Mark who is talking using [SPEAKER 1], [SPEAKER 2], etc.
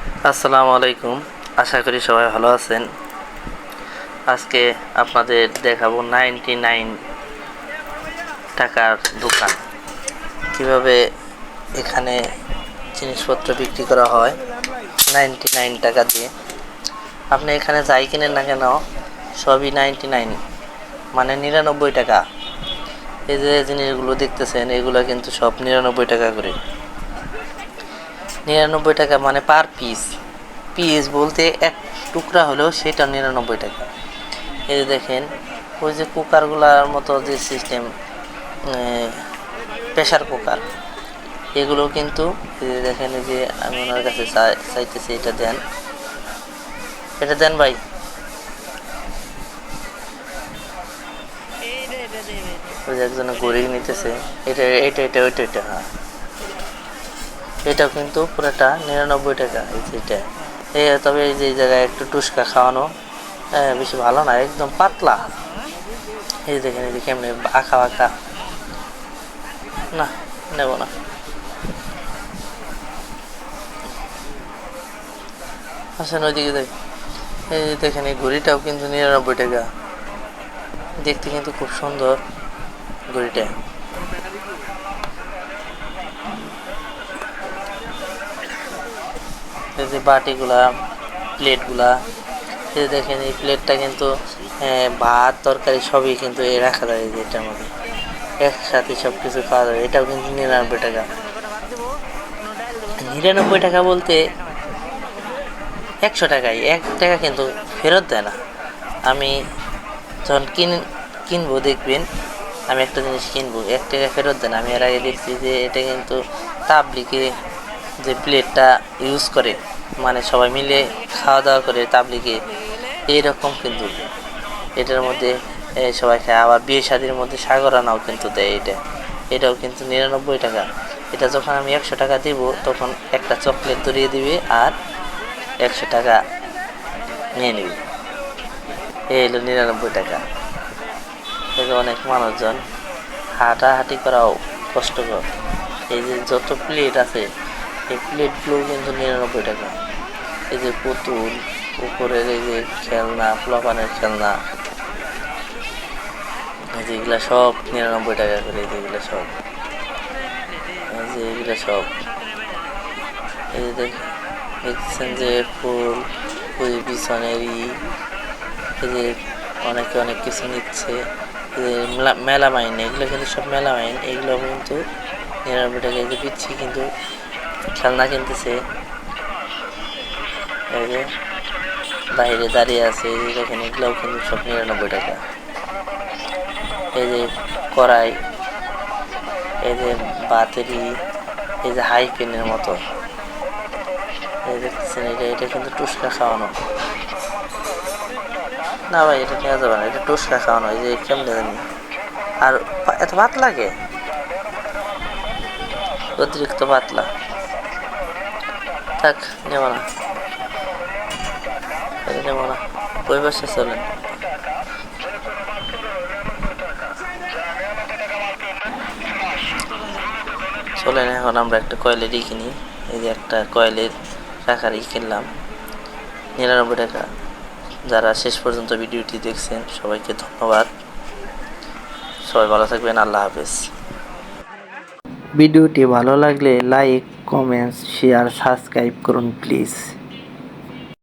[SPEAKER 1] আসসালামু আলাইকুম। আশা করি সবাই ভালো আছেন। আজকে আপনাদের দেখাবো 99 টাকার দোকান, কিভাবে এখানে জিনিসপত্র বিক্রি করা হয় 99 টাকা দিয়ে। আপনি এখানে যাই কিনেন না কেন সবই 99, মানে 99 টাকা। এই যে জিনিসগুলো দেখতেছেন এগুলো কিন্তু সব 99 টাকা করে। 99 টাকা মানে পার পিস। পিস বলতে এক টুকরা হলেও সেটা 99 টাকা। এই যে দেখেন ওই যে কুকারগুলার মতো যে সিস্টেম, প্রেশার কুকার, এগুলো কিন্তু এই যে দেখেন, এই যে আমি ওনার কাছে চাইতেছি এটা দেন, এটা দেন ভাই। ওই যে একজনে ঘড়ি নিতেছে, এটা এটা এটা ওইটা এটা, হ্যাঁ এটাও কিন্তু পুরোটা 99 টাকা। এই যে এটা তবে এই যে এই জায়গায় একটু টুসকা খাওয়ানো, বেশি ভালো না, একদম পাতলা। এই দেখেন এই যে কেমনি আঁকা বাঁকা, না নেব না। আসেন ওইদিকে দেখ, এই দেখেন এই ঘড়িটাও কিন্তু 99 টাকা। দেখতে কিন্তু খুব সুন্দর ঘড়িটা। এই যে বাটিগুলা, প্লেটগুলা, এই দেখেন এই প্লেটটা কিন্তু ভাত তরকারি সবই কিন্তু রাখা যায় এটার মধ্যে, একসাথে সব কিছু খাওয়া যাবে। এটাও কিন্তু 99 টাকা। 99 টাকা বলতে 100 টাকায় 1 টাকা কিন্তু ফেরত দেয় না। আমি যখন কিনবো দেখবেন, আমি একটা জিনিস কিনবো 1 টাকা ফেরত দেন। আমি এর আগে দেখছি যে এটা কিন্তু তাবলিকে যে প্লেটটা ইউজ করে, মানে সবাই মিলে খাওয়া দাওয়া করে তাবলিকে, এইরকম কিন্তু এটার মধ্যে সবাই খায়। আবার বিয়ে শাদির মধ্যে সাগরানাও কিন্তু দেয়। এটাও কিন্তু 99 টাকা। এটা যখন আমি 100 টাকা দিব তখন একটা চকলেট ধরিয়ে দিবে আর 100 টাকা নিয়ে নিবি। এই হলো 99 টাকা। এতে অনেক মানুষজন হাঁটাহাঁটি করাও কষ্টকর। এই যে যত প্লেট আছে এই প্লেটগুলো কিন্তু 99 টাকা। এই যে পুতুল, উপরের এই যে খেলনা, প্লাবানের খেলনা, এই যে এগুলা সব 99 টাকা করে। এই যে এগুলা সব, এই যে এগুলা সব, এই যে দেখছেন যে ফুল, ওই বিছনেরই, এই যে অনেকে অনেক কিছু নিচ্ছে। মেলামাইন, এগুলো কিন্তু সব মেলামাইন, এগুলো কিন্তু 99 টাকা। এই যে পিচ্ছি কিন্তু খেলনা কিনতেছে, এই যে বাইরে দাঁড়িয়ে আছে, এই যে দেখেন এগুলোও কিন্তু সব 99 টাকা। এই যে কড়াই, এই যে বাতেরি, এই যে হাই পেনের মতো, এই দেখতেছেন এটা কিন্তু টুসকা খাওয়ানো না ভাই, এটা নেওয়া যাবে না, এটা টুসকা খাওয়ানো। এই যে কেমনে জানি, আর এত ভাত লাগে, অতিরিক্ত পাতলা, থাক নেব না, এটা নেব না। ওই পাশে চলেন। চলেন এখন আমরা একটা কয়েলেরই কিনি। এই যে একটা কয়েলের টাকারই কিনলাম 99 টাকা। যারা শেষ পর্যন্ত ভিডিওটি দেখছেন সবাইকে ধন্যবাদ। সবাই ভালো থাকবেন, আল্লাহ হাফেজ। ভিডিওটি ভালো লাগলে লাইক, কমেন্টস, শেয়ার, সাবস্ক্রাইব করুন প্লিজ।